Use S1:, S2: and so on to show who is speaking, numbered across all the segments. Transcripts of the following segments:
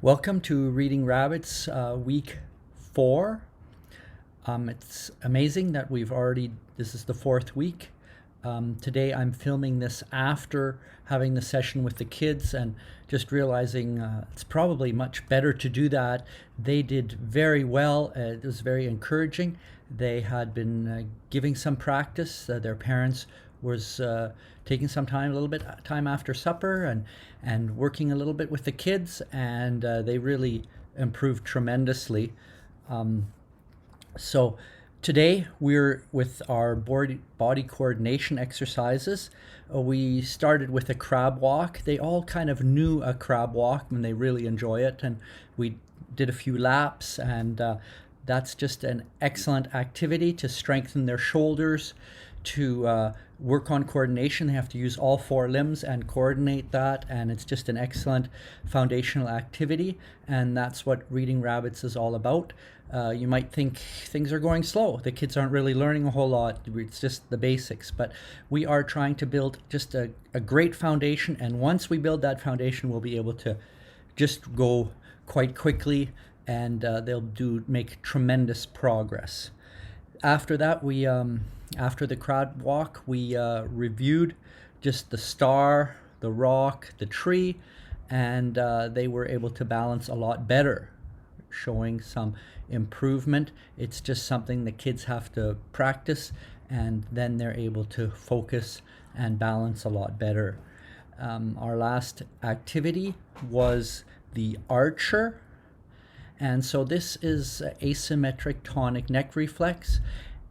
S1: Welcome to Reading Rabbits week 4. It's amazing that this is the 4th week. Today I'm filming this after having the session with the kids and just realizing it's probably much better to do that. They did very well. It was very encouraging. They had been giving some practice. Their parents was taking some time, a little bit time after supper, and working a little bit with the kids, and they really improved tremendously. So today we're with our body coordination exercises. We started with a crab walk. They all kind of knew a crab walk and they really enjoy it. And we did a few laps, and that's just an excellent activity to strengthen their shoulders, to work on coordination. They have to use all 4 limbs and coordinate that, and it's just an excellent foundational activity, and that's what Reading Rabbits is all about. You might think things are going slow. The kids aren't really learning a whole lot. It's just the basics, but we are trying to build just a great foundation, and once we build that foundation, we'll be able to just go quite quickly, and they'll make tremendous progress. After that, after the crowd walk, we reviewed just the star, the rock, the tree, and they were able to balance a lot better, showing some improvement. It's just something the kids have to practice, and then they're able to focus and balance a lot better. Our last activity was the archer. And so this is asymmetric tonic neck reflex.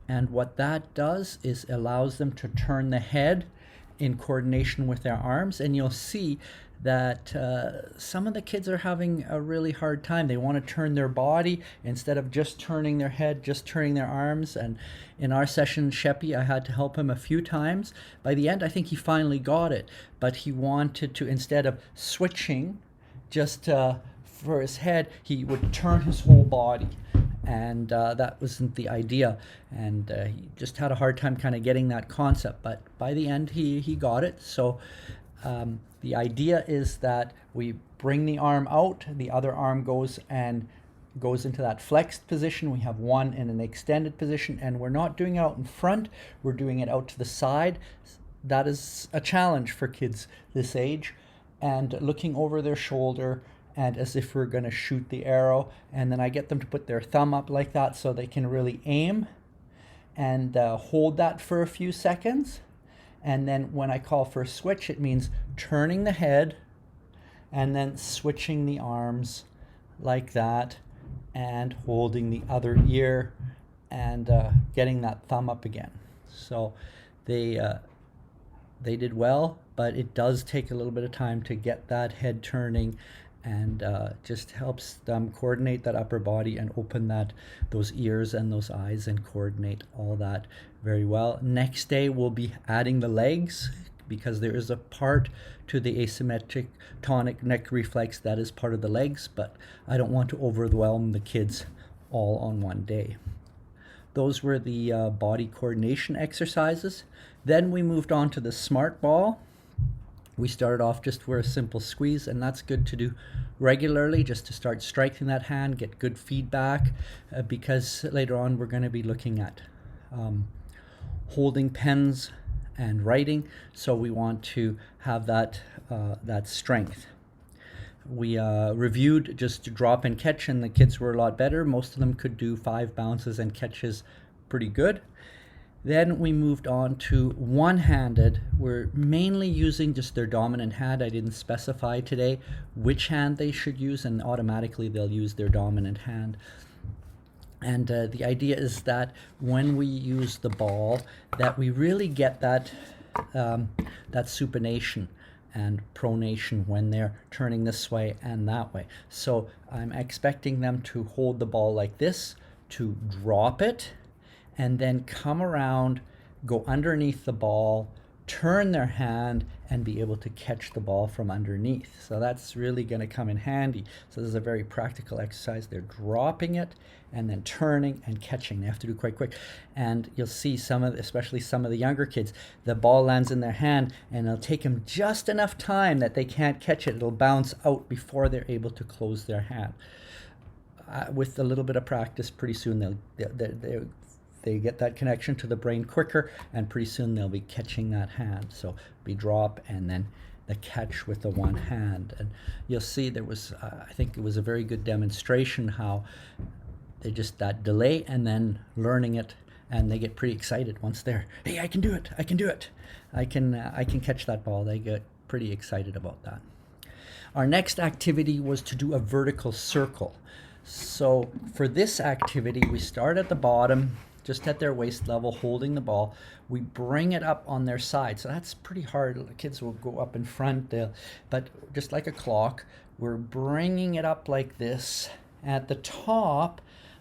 S1: And what that does is allows them to turn the head in coordination with their arms. And you'll see that some of the kids are having a really hard time. They want to turn their body instead of just turning their head, just turning their arms. And in our session, Sheppy, I had to help him a few times. By the end, I think he finally got it. But he wanted to, instead of switching, just for his head, he would turn his whole body, and that wasn't the idea, and he just had a hard time kind of getting that concept, but by the end he got it. So the idea is that we bring the arm out, the other arm goes into that flexed position. We have one in an extended position, and we're not doing it out in front, we're doing it out to the side. That is a challenge for kids this age, and looking over their shoulder, and as if we're going to shoot the arrow. And then I get them to put their thumb up like that so they can really aim, and hold that for a few seconds. And then when I call for a switch, it means turning the head and then switching the arms like that, and holding the other ear, and getting that thumb up again. So they did well, but it does take a little bit of time to get that head turning, and just helps them coordinate that upper body and open those ears and those eyes and coordinate all that very well. Next day we'll be adding the legs, because there is a part to the asymmetric tonic neck reflex that is part of the legs, but I don't want to overwhelm the kids all on one day. Those were the body coordination exercises. Then we moved on to the smart ball. We started off just with a simple squeeze, and that's good to do regularly, just to start striking that hand, get good feedback, because later on we're going to be looking at holding pens and writing, so we want to have that strength. We reviewed just to drop and catch, and the kids were a lot better. Most of them could do 5 bounces and catches pretty good. Then we moved on to one-handed. We're mainly using just their dominant hand. I didn't specify today which hand they should use, and automatically they'll use their dominant hand. And the idea is that when we use the ball, that we really get that supination and pronation when they're turning this way and that way. So I'm expecting them to hold the ball like this, to drop it, and then come around, go underneath the ball, turn their hand and be able to catch the ball from underneath. So that's really going to come in handy. So this is a very practical exercise. They're dropping it and then turning and catching. They have to do quite quick. And you'll see especially some of the younger kids, the ball lands in their hand and it'll take them just enough time that they can't catch it. It'll bounce out before they're able to close their hand. With a little bit of practice, pretty soon they get that connection to the brain quicker, and pretty soon they'll be catching that hand. So be drop and then the catch with the one hand. And you'll see there was, I think it was a very good demonstration how they just that delay and then learning it, and they get pretty excited once they're, hey, I can do it, I can do it, I can catch that ball. They get pretty excited about that. Our next activity was to do a vertical circle. So for this activity, we start at the bottom, just at their waist level, holding the ball. We bring it up on their side. So that's pretty hard. The kids will go up in front, but just like a clock, we're bringing it up like this. At the top,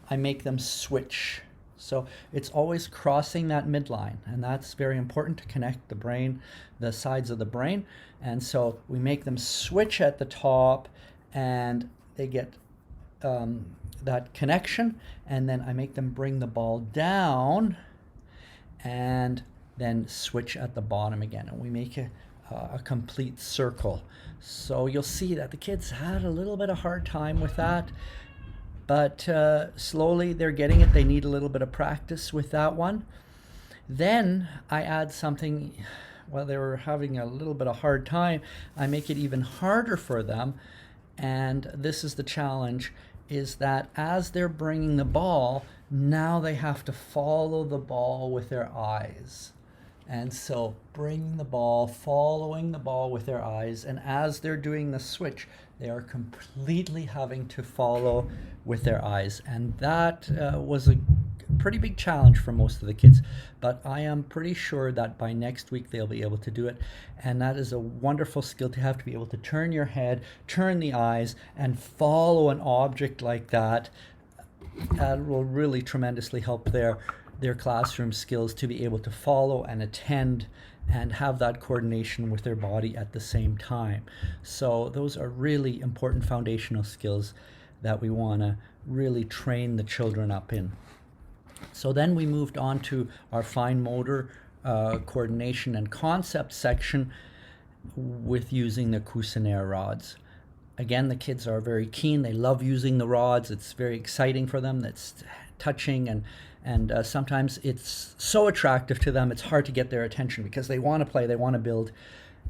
S1: I make them switch. So it's always crossing that midline, and that's very important to connect the brain, the sides of the brain. And so we make them switch at the top, and they get that connection, and then I make them bring the ball down and then switch at the bottom again, and we make a complete circle. So you'll see that the kids had a little bit of hard time with that, but slowly they're getting it. They need a little bit of practice with that one. Then I add something. While they were having a little bit of hard time, I make it even harder for them. And this is the challenge, is that as they're bringing the ball, now they have to follow the ball with their eyes. And so bringing the ball, following the ball with their eyes, and as they're doing the switch, they are completely having to follow with their eyes. And that was a pretty big challenge for most of the kids, but I am pretty sure that by next week they'll be able to do it. And that is a wonderful skill to have, to be able to turn your head, turn the eyes, and follow an object like that. That will really tremendously help their classroom skills, to be able to follow and attend and have that coordination with their body at the same time. So those are really important foundational skills that we want to really train the children up in. So then we moved on to our fine motor coordination and concept section with using the Kuerschner rods. Again, the kids are very keen. They love using the rods. It's very exciting for them. That's touching, and sometimes it's so attractive to them, it's hard to get their attention, because they want to play, they want to build,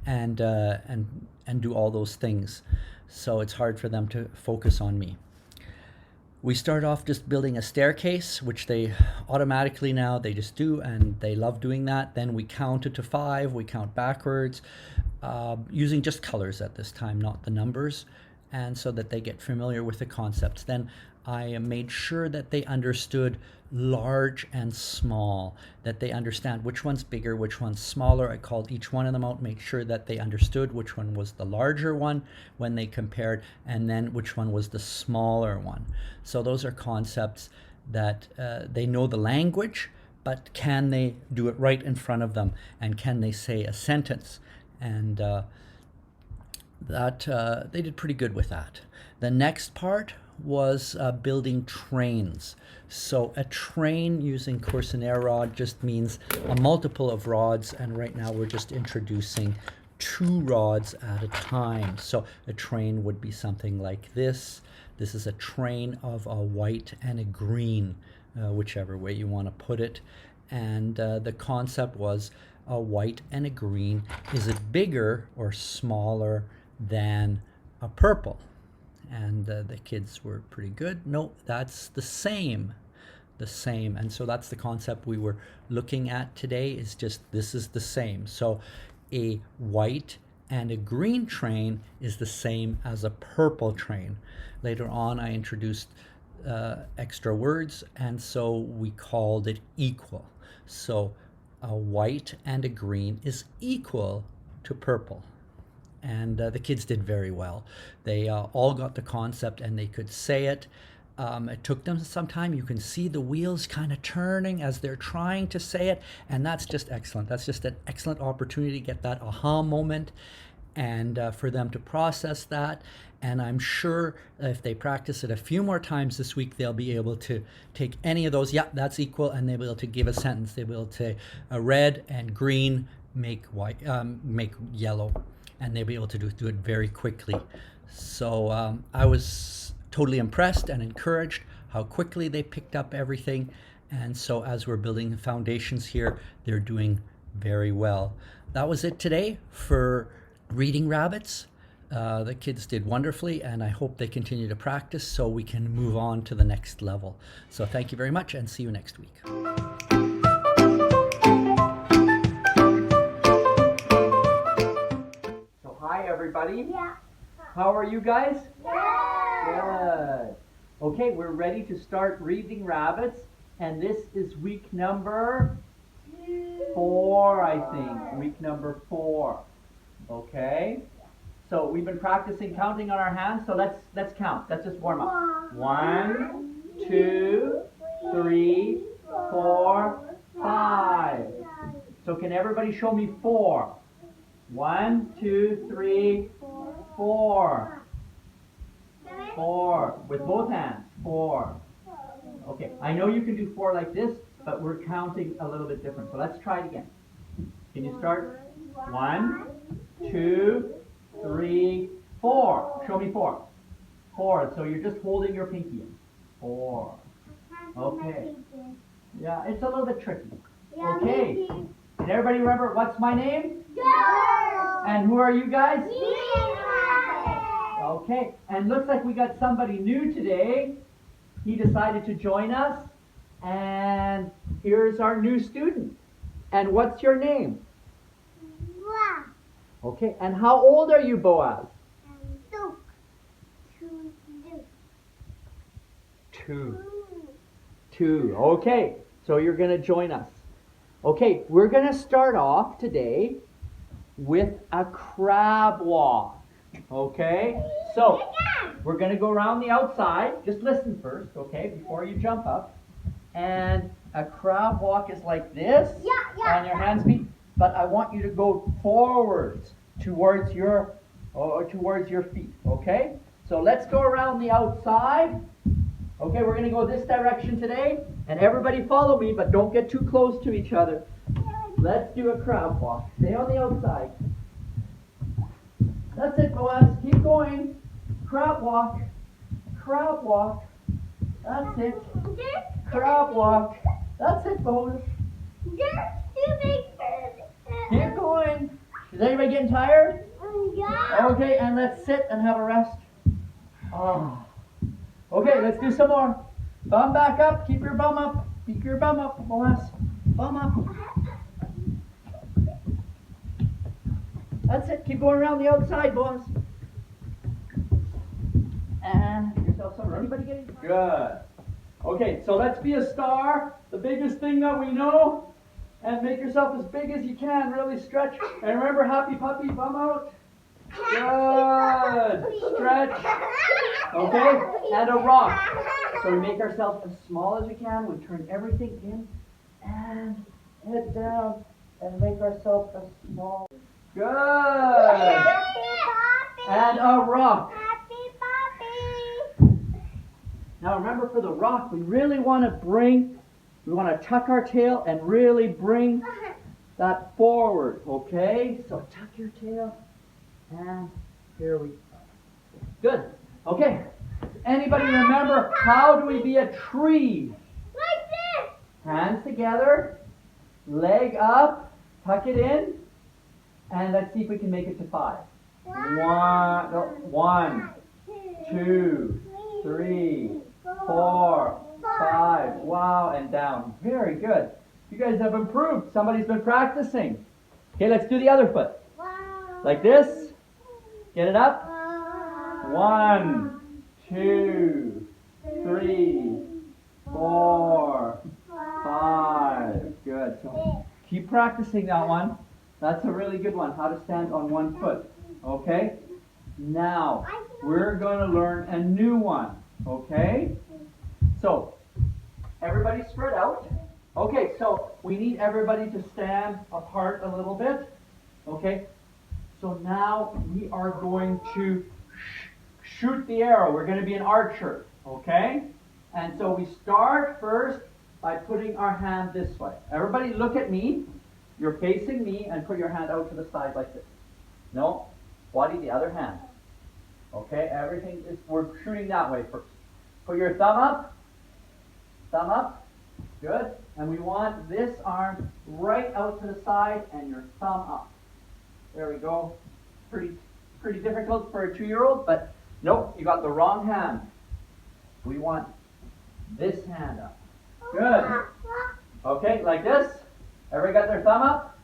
S1: and do all those things. So it's hard for them to focus on me. We start off just building a staircase, which they automatically now they just do, and they love doing that. Then we count it to 5, we count backwards, using just colors at this time, not the numbers, and so that they get familiar with the concepts. Then I made sure that they understood large and small, that they understand which one's bigger, which one's smaller. I called each one of them out, make sure that they understood which one was the larger one when they compared, and then which one was the smaller one. So those are concepts that they know the language, but can they do it right in front of them, and can they say a sentence? And that they did pretty good with that. The next part was building trains. So a train using Kuerschner rod just means a multiple of rods, and right now we're just introducing 2 rods at a time. So a train would be something like this. This is a train of a white and a green, whichever way you want to put it. And the concept was a white and a green. Is it bigger or smaller than a purple? And the kids were pretty good. No, that's the same. And so that's the concept we were looking at today, is just this is the same. So a white and a green train is the same as a purple train. Later on, I introduced extra words, and so we called it equal. So a white and a green is equal to purple. And the kids did very well. They all got the concept, and they could say it. It took them some time. You can see the wheels kind of turning as they're trying to say it, and that's just excellent. That's just an excellent opportunity to get that aha moment and for them to process that. And I'm sure if they practice it a few more times this week, they'll be able to take any of those, yeah, that's equal, and they'll be able to give a sentence. They'll be able to say red and green make white, make yellow, and they'll be able to do it very quickly. So I was totally impressed and encouraged how quickly they picked up everything. And so as we're building the foundations here, they're doing very well. That was it today for Reading Rabbits. The kids did wonderfully, and I hope they continue to practice so we can move on to the next level. So thank you very much, and see you next week. So hi everybody.
S2: Yeah.
S1: How are you guys?
S2: Yeah.
S1: Good. Okay, we're ready to start Reading Rabbits, and this is week number 4, I think. Week number 4. Okay? So we've been practicing counting on our hands, so let's count. Let's just warm up. 1, 2, 3, 4, 5. So can everybody show me 4? 1, 2, 3, 4. 4 with both hands. 4. Okay, I know you can do 4 like this, but we're counting a little bit different. So let's try it again. Can you start? 1, 2, 3, 4. Show me 4. 4. So you're just holding your pinky in. 4. Okay. Yeah, it's a little bit tricky. Okay. Can everybody remember what's my name? And who are you guys? Okay. And looks like we got somebody new today. He decided to join us. And here's our new student. And what's your name? Okay, and how old are you, Boaz? 2. 2. Okay, so you're going to join us. Okay, we're going to start off today with a crab walk. Okay, so we're going to go around the outside. Just listen first, okay, before you jump up. And a crab walk is like this on your hands, feet. But I want you to go forwards towards your feet, okay? So let's go around the outside. Okay, we're going to go this direction today. And everybody follow me, but don't get too close to each other. Let's do a crab walk. Stay on the outside. That's it, Boaz. Keep going. Crab walk. Crab walk. That's it. Crab walk. That's it, Boaz. Keep going. Is anybody getting tired?
S2: Yeah.
S1: Okay, and let's sit and have a rest. Oh. Okay, let's do some more. Bum back up. Keep your bum up. Keep your bum up, Boaz. Bum up. That's it. Keep going around the outside, Boaz. And give yourself some. Anybody getting tired? Good. Okay, so let's be a star. The biggest thing that we know. And make yourself as big as you can. Really stretch. And remember, happy puppy, bum out. Good. Stretch. Okay? And a rock. So we make ourselves as small as we can. We turn everything in and head down and make ourselves as small. Good. And a rock. Now remember, for the rock, we really want to tuck our tail and really bring that forward, okay? So tuck your tail, and here we go. Good. Okay. Anybody remember, how do we be a tree?
S2: Like this.
S1: Hands together, leg up, tuck it in, and let's see if we can make it to 5. 1, 2, 3, 4, 5. Wow, and down. Very good. You guys have improved. Somebody's been practicing. Okay, let's do the other foot. Like this. Get it up. 1, 2, 3, 4, 5. Good. So keep practicing that one. That's a really good one. How to stand on one foot. Okay? Now, we're going to learn a new one. Okay? So, everybody spread out. Okay, so we need everybody to stand apart a little bit. Okay, so now we are going to shoot the arrow. We're going to be an archer. Okay, and so we start first by putting our hand this way. Everybody look at me. You're facing me and put your hand out to the side like this. No, body the other hand. Okay, everything is, we're shooting that way first. Put your thumb up. Thumb up. Good. And we want this arm right out to the side and your thumb up. There we go. Pretty difficult for a 2-year-old, but nope, you got the wrong hand. We want this hand up. Good. Okay, like this. Everybody got their thumb up?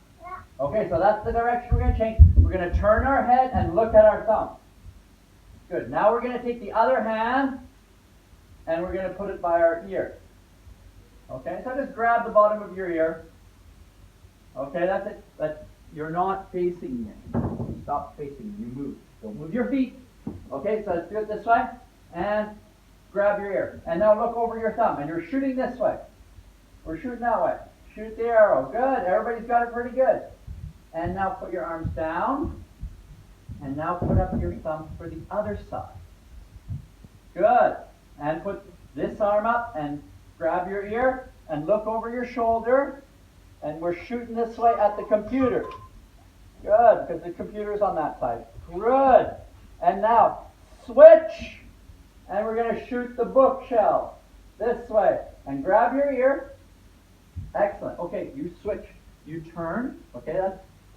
S1: Okay, so that's the direction we're going to change. We're going to turn our head and look at our thumb. Good. Now we're going to take the other hand and we're going to put it by our ear. Okay, so just grab the bottom of your ear. Okay, that's it. You're not facing me. Stop facing me. You move. Don't move your feet. Okay, so let's do it this way. And grab your ear. And now look over your thumb. And you're shooting this way. We're shooting that way. Shoot the arrow. Good. Everybody's got it pretty good. And now put your arms down. And now put up your thumb for the other side. Good. And put this arm up and grab your ear and look over your shoulder. And we're shooting this way at the computer. Good, because the computer's on that side. Good. And now switch. And we're going to shoot the bookshelf this way. And grab your ear. Excellent. Okay, you switch. You turn. Okay,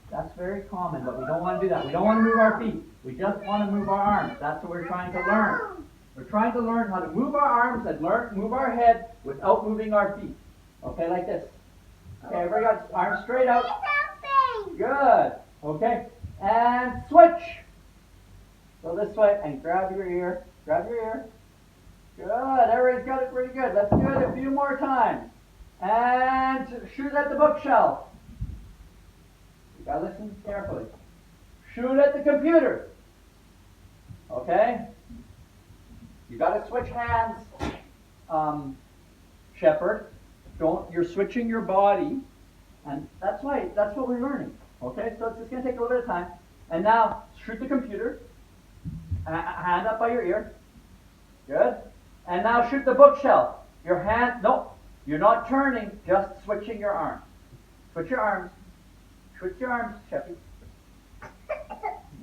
S1: that's very common, but we don't want to do that. We don't want to move our feet. We just want to move our arms. That's what we're trying to learn. We're trying to learn how to move our arms and move our head without moving our feet. Okay, like this. Okay, everybody got arms straight out. Good. Okay, and switch. Go this way and grab your ear. Grab your ear. Good. Everybody's got it pretty good. Let's do it a few more times. And shoot at the bookshelf. You gotta listen carefully. Shoot at the computer. Okay? You gotta switch hands, Shepherd. You're switching your body, and that's what we're learning. Okay, so it's just gonna take a little bit of time. And now shoot the computer. Hand up by your ear. Good. And now shoot the bookshelf. Your hand, no, you're not turning, just switching your arms. Switch your arms. Switch your arms, Sheppy.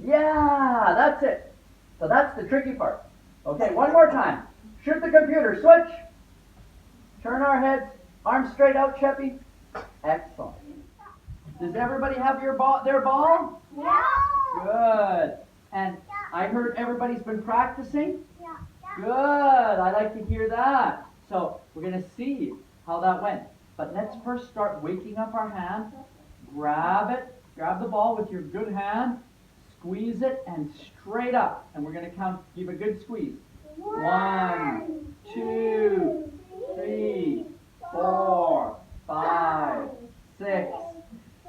S1: Yeah, that's it. So that's the tricky part. Okay, one more time. Shoot the computer. Switch. Turn our heads. Arms straight out, Sheppy. Excellent. Does everybody have their ball?
S2: Yeah.
S1: Good. And I heard everybody's been practicing. Good. I like to hear that. So we're going to see how that went. But let's first start waking up our hand. Grab it. Grab the ball with your good hand. Squeeze it and straight up. And we're going to count. Give a good squeeze. 1, 2, 3, 4, 5, 6,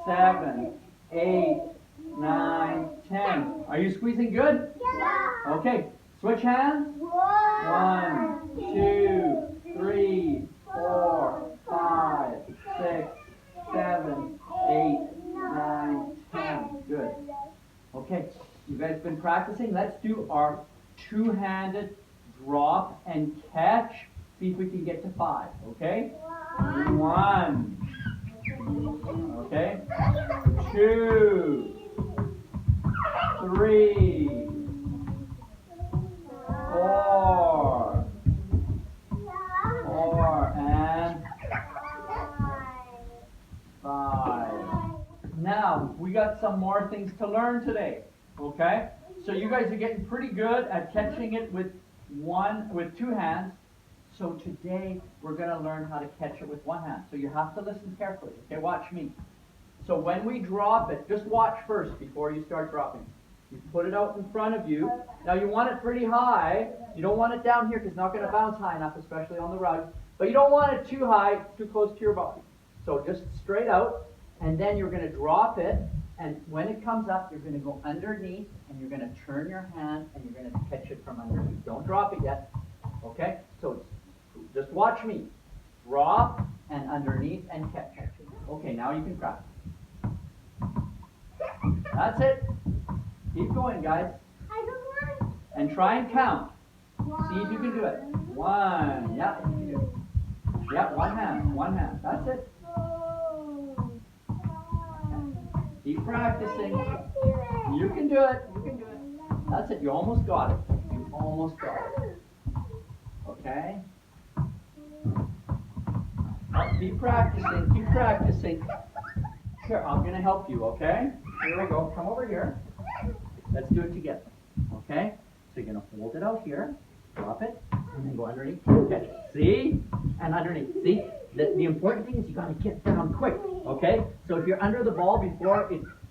S1: 7, 8, 9, 10. Are you squeezing good?
S2: Yeah.
S1: Okay. Switch hands. 1, 2, 3, 4, 5, 6, 7, 8, 9, 10. Good. Okay, you guys been practicing? Let's do our two-handed drop and catch. See if we can get to 5, okay? 1. Okay? 2. 3. 4. 4 and 5. Now, we got some more things to learn today, okay? So you guys are getting pretty good at catching it with 2 hands. So today, we're going to learn how to catch it with 1 hand. So you have to listen carefully, okay? Watch me. So when we drop it, just watch first before you start dropping. You put it out in front of you. Now you want it pretty high. You don't want it down here because it's not going to bounce high enough, especially on the rug. But you don't want it too high, too close to your body. So just straight out, and then you're going to drop it. And when it comes up, you're going to go underneath, and you're going to turn your hand, and you're going to catch it from underneath. Don't drop it yet. Okay? So it's Just watch me. Drop and underneath and catch. Okay, now you can practice. That's it. Keep going, guys.
S2: I don't want.
S1: And try and count. See if you can do it. 1. Yeah, you can do it. Yeah, one hand. That's it. Keep practicing. You can do it. You can do it. That's it. You almost got it. You almost got it. Okay? Keep practicing. Keep practicing. Here, I'm going to help you, okay? Here we go. Come over here. Let's do it together. Okay? So you're going to hold it out here. Drop it. And then go underneath. Okay. See? And underneath. See? The important thing is you got to get down quick. Okay? So if you're under the ball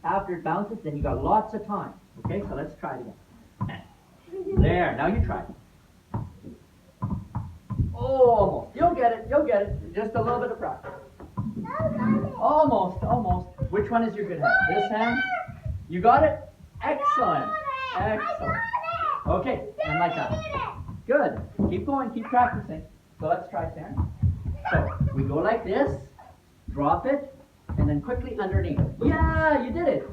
S1: after it bounces, then you got lots of time. Okay? So let's try it again. There. Now you try it. Almost. You'll get it. You'll get it. Just a little bit of practice. Almost. Almost. Which one is your good hand? This hand? You got it? Excellent. Excellent. Okay. And like that. Good. Keep going. Keep practicing. So let's try it there. So we go like this. Drop it. And then quickly underneath. Yeah, you did it.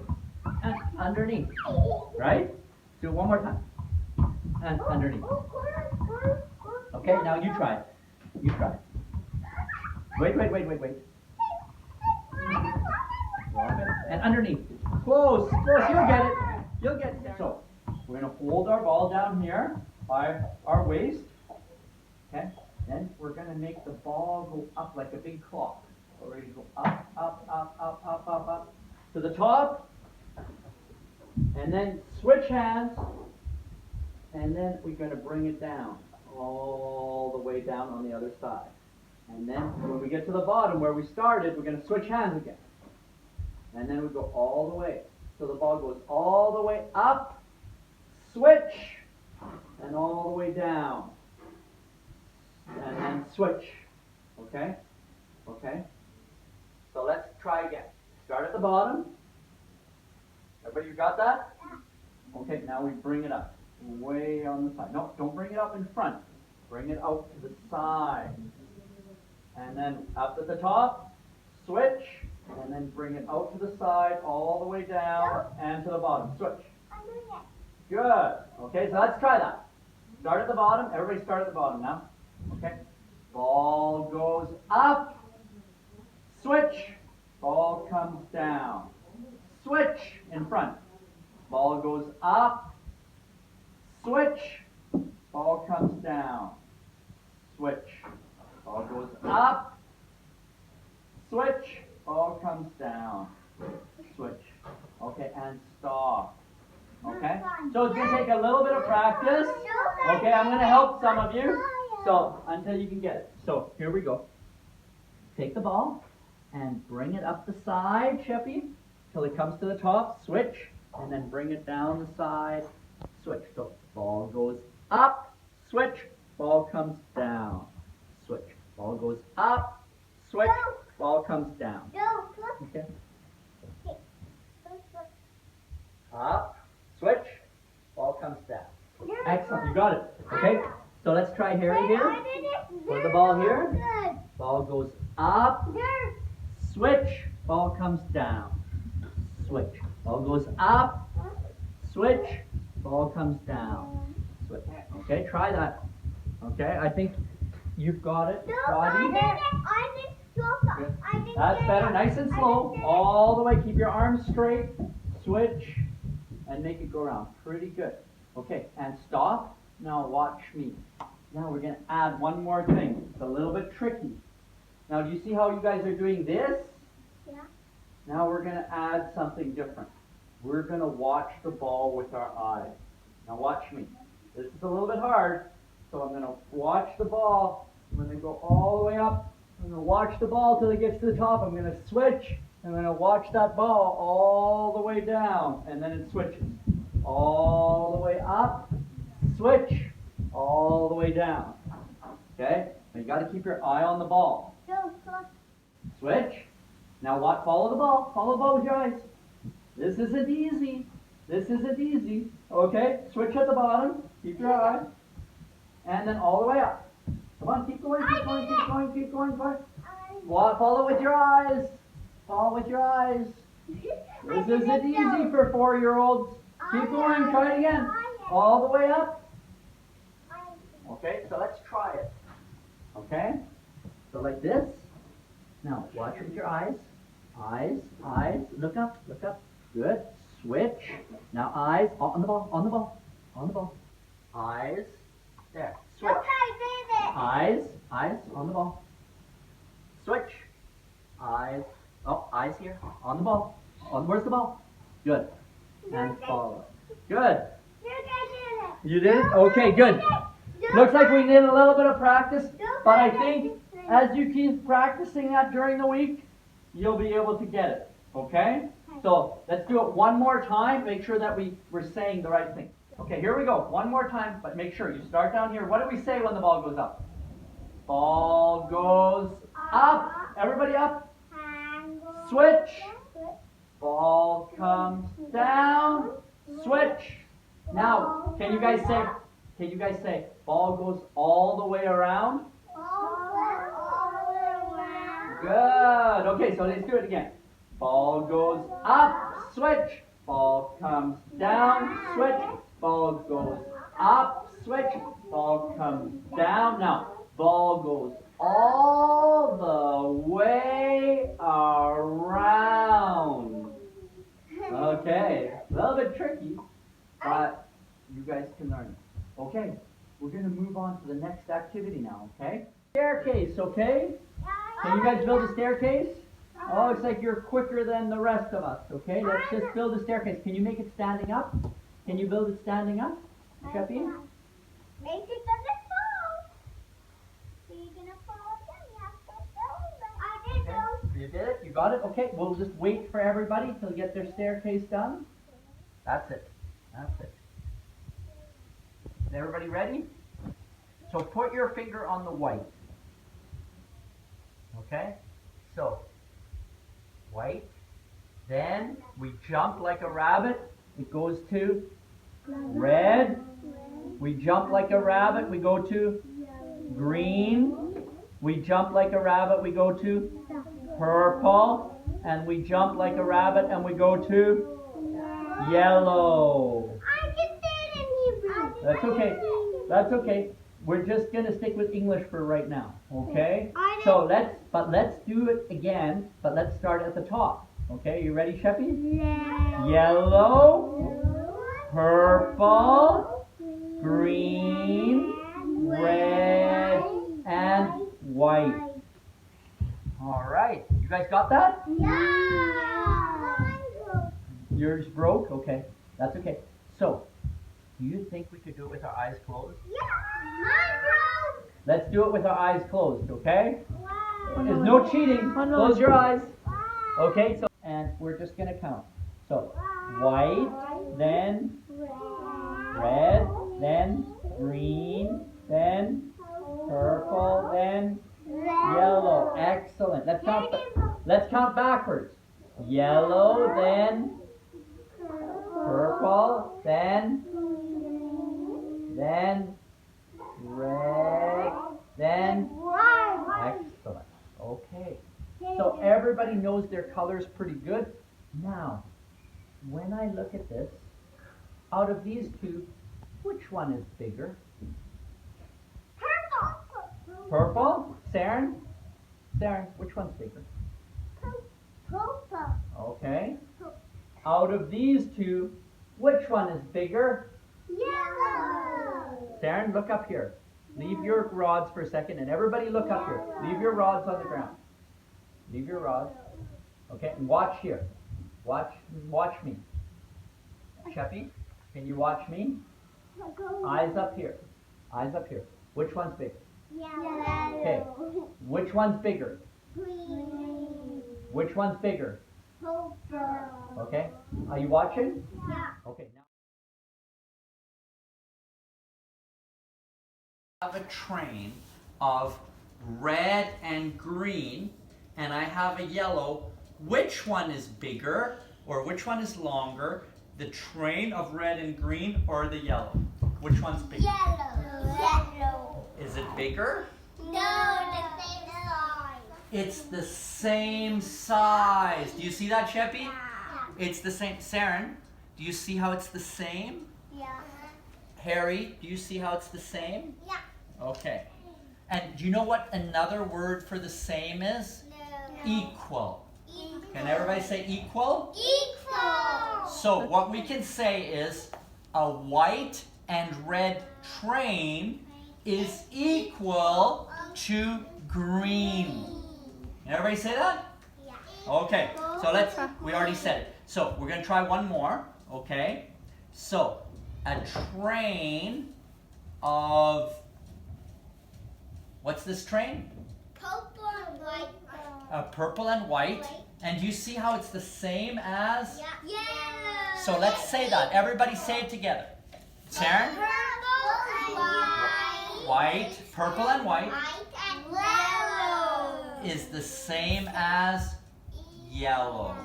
S1: And underneath. Right? Do it one more time. And underneath. Okay, now you try it. You try it. Wait. Drop it. And underneath. Close. You'll get it. You'll get it. So we're going to hold our ball down here by our waist. Okay? Then we're going to make the ball go up like a big clock. So we're going to go up to the top. And then switch hands. And then we're going to bring it down. All the way down on the other side. And then when we get to the bottom where we started, we're going to switch hands again. And then we go all the way. So the ball goes all the way up, switch, and all the way down. And then switch. Okay? Okay? So let's try again. Start at the bottom. Everybody got that? Okay, now we bring it up. Way on the side. No, don't bring it up in front. Bring it out to the side. And then up at the top, switch, and then bring it out to the side, all the way down, and to the bottom. Switch. Good. Okay, so let's try that. Start at the bottom. Everybody start at the bottom now. Okay. Ball goes up. Switch. Ball comes down. Switch in front. Ball goes up. Switch, ball comes down. Switch, ball goes up. Switch, ball comes down. Switch. Okay, and stop. Okay? So it's going to take a little bit of practice. Okay, I'm going to help some of you. So, until you can get it. So, here we go. Take the ball and bring it up the side, Sheppy, till it comes to the top. Switch, and then bring it down the side. Switch. So, ball goes up, switch, ball comes down, switch, ball goes up, switch, ball comes down. Okay. Up, switch, ball comes down. Excellent, you got it. Okay, so let's try Harry here. Put the ball here. Ball goes up, switch, ball comes down. Switch, ball goes up, switch, ball comes down. Switch. Okay, try that. Okay, I think you've got it. Body. Good. That's better. Nice and slow. All the way. Keep your arms straight. Switch. And make it go around. Pretty good. Okay, and stop. Now watch me. Now we're going to add one more thing. It's a little bit tricky. Now, do you see how you guys are doing this?
S2: Yeah.
S1: Now we're going to add something different. We're going to watch the ball with our eyes. Now watch me. This is a little bit hard, so I'm going to watch the ball. I'm going to go all the way up. I'm going to watch the ball till it gets to the top. I'm going to switch. I'm going to watch that ball all the way down, and then it switches. All the way up, switch, all the way down. Okay? Now you got to keep your eye on the ball. Switch. Now what? Follow the ball. Follow the ball with your eyes. This isn't easy. This isn't easy. Okay? Switch at the bottom. Keep your eye. And then all the way up. Come on, keep going, keep going, keep going, keep going, Follow with your eyes. Follow with your eyes. This isn't easy for 4-year-olds. Keep going, try it again. All the way up. Okay, so let's try it. Okay? So like this. Now, watch with your eyes. Eyes, eyes. Look up, look up. Good. Switch. Now eyes. On the ball, on the ball, on the ball. Eyes. There. Switch. Eyes, eyes. On the ball. Switch. Eyes. Oh, eyes here. On the ball. Where's the ball? Good. And follow. Good. You did it? Okay, good. Looks like we need a little bit of practice, but I think as you keep practicing that during the week, you'll be able to get it. Okay? So let's do it one more time. Make sure that we're saying the right thing. Okay, here we go. One more time, but make sure you start down here. What do we say when the ball goes up? Ball goes up. Everybody up. Switch. Ball comes down. Switch. Now, can you guys say ball goes all the way around? Good. Okay, so let's do it again. Ball goes up, switch. Ball comes down, switch. Ball goes up, switch. Ball comes down. Now, ball goes all the way around. Okay, a little bit tricky, but you guys can learn it. Okay, we're going to move on to the next activity now, okay? Staircase, okay? Can you guys build a staircase? Oh, looks like you're quicker than the rest of us, okay? Let's just build a staircase. Can you make it standing up? Can you build it standing up, Sheppy?
S2: Make it doesn't fall. So you're gonna fall again. You have to build it. I did
S1: Okay. You did it? You got it? Okay, we'll just wait for everybody to get their staircase done. That's it. That's it. Is everybody ready? So put your finger on the white. Okay? So, white. Then we jump like a rabbit. It goes to red. We jump like a rabbit. We go to green. We jump like a rabbit. We go to purple. And we jump like a rabbit and we go to yellow.
S2: I just did in Hebrew.
S1: That's okay. That's okay. We're just going to stick with English for right now, okay? So let's do it again, but let's start at the top. Okay, you ready, Sheppy? Yellow, purple, green, red, and white. All right. You guys got that?
S2: Yeah.
S1: Yours broke? Okay. That's okay. So, do you think we could do it with our eyes closed?
S2: Yeah. Mine broke.
S1: Let's do it with our eyes closed, okay?
S2: Wow.
S1: There's no cheating.
S3: Oh, no.
S1: Close your eyes.
S2: Wow.
S1: Okay, so and we're just gonna count. So white, then red, then green, then purple, then yellow. Excellent. Let's count backwards. Yellow, then purple, then red, then excellent. Okay. So everybody knows their colors pretty good. Now, when I look at this, out of these two, which one is bigger? Purple? Saren? Saren, which one's bigger?
S2: Purple.
S1: Okay. Out of these two, which one is bigger?
S2: Yellow.
S1: Saren, look up here. Leave your rods for a second, and everybody look up here. Leave your rods on the ground. Leave your rods. Okay, and watch here. Watch me. Sheppy, can you watch me? Eyes up here. Eyes up here. Which one's bigger?
S2: Yellow.
S1: Okay. Which one's bigger?
S2: Green.
S1: Which one's bigger?
S2: Purple.
S1: Okay. Are you watching?
S2: Yeah.
S1: Okay. Now I have a train of red and green, and I have a yellow. Which one is bigger, or which one is longer? The train of red and green or the yellow? Which one's bigger?
S2: Yellow. Yellow.
S1: Is it bigger?
S2: No, the same size.
S1: It's the same size. Do you see that, Sheppy?
S2: Yeah.
S1: It's the same. Saren, do you see how it's the same?
S2: Yeah.
S1: Harry, do you see how it's the same?
S2: Yeah.
S1: Okay. And do you know what another word for the same is?
S2: No.
S1: Equal. Can everybody say equal?
S2: Equal.
S1: So what we can say is a white and red train is equal to green. Can everybody say that?
S2: Yeah.
S1: Okay, so we already said it. So we're going to try one more, okay? So a train of, what's this train?
S2: Purple and white.
S1: Purple and white. And do you see how it's the same as?
S2: Yeah.
S1: So let's say that. Everybody say it together. Saren?
S2: Purple and white.
S1: White, purple and white
S2: White and yellow.
S1: is the same as yellow.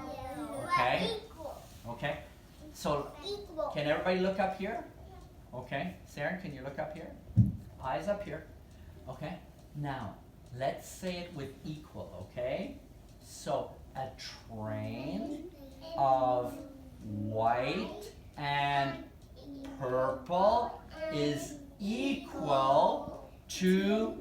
S1: Okay?
S2: Equal.
S1: Okay? So
S2: Equal.
S1: can everybody look up here? Okay. Saren, can you look up here? Eyes up here. Okay. Now, let's say it with equal, okay? So a train of white and purple is equal to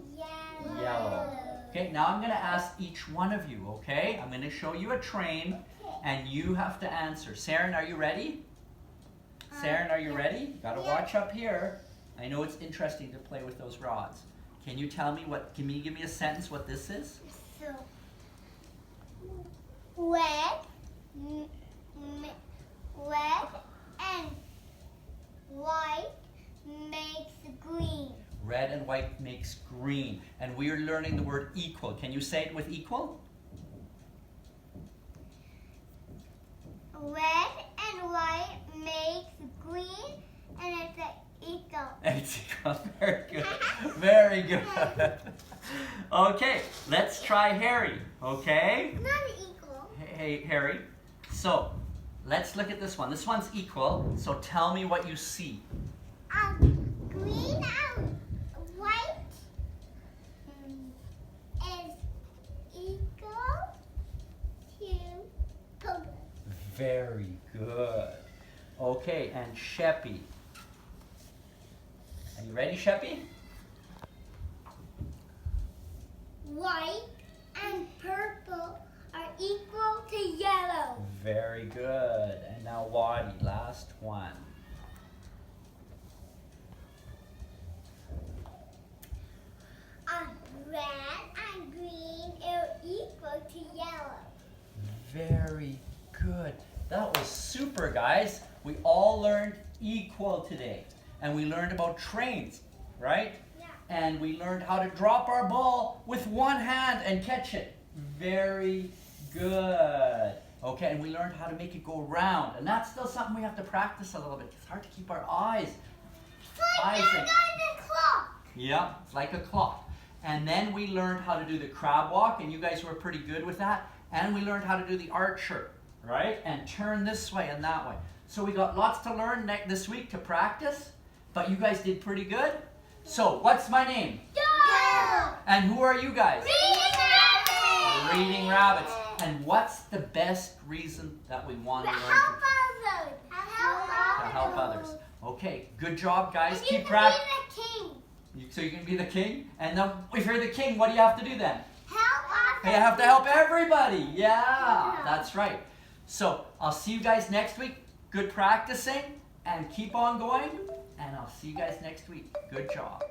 S1: yellow. Okay, now I'm going to ask each one of you, okay? I'm going to show you a train and you have to answer. Saren, are you ready? Saren, are you ready? Got to watch up here. I know it's interesting to play with those rods. Can you tell me what, give me a sentence what this is?
S2: So, red and white makes green.
S1: Red and white makes green. And we are learning the word equal. Can you say it with equal?
S2: Red and white makes green, and it's an equal.
S1: It's equal. Very good. Very good. Okay, let's try Harry. Okay?
S2: Not equal.
S1: Hey, Harry. So, let's look at this one. This one's equal. So tell me what you see.
S2: Green and white is equal to purple.
S1: Very good. Okay, and Sheppy. Are you ready, Sheppy?
S2: White and purple are equal to yellow.
S1: Very good. And now Wadi, last one.
S2: Red and green are equal to yellow.
S1: Very good. That was super, guys. We all learned equal today. And we learned about trains, right?
S2: Yeah.
S1: And we learned how to drop our ball with one hand and catch it. Very good. Okay, and we learned how to make it go round. And that's still something we have to practice a little bit. It's hard to keep our eyes.
S2: Like the clock.
S1: Yeah, it's like a clock. And then we learned how to do the crab walk, and you guys were pretty good with that. And we learned how to do the archer, right? And turn this way and that way. So we got lots to learn this week to practice, but you guys did pretty good. So what's my name?
S2: Dirk.
S1: And who are you guys?
S2: Reading rabbits.
S1: Reading rabbits. And what's the best reason that we want to learn
S2: Help others.
S1: to help others? Okay, good job, guys.
S2: And you
S1: Keep
S2: can
S1: practicing.
S2: be the king.
S1: So you can be the king, and then if you're the king, what do you have to do then?
S2: Help others.
S1: You have to help everybody. Yeah, that's right. So I'll see you guys next week. Good practicing, and keep on going. And I'll see you guys next week. Good job.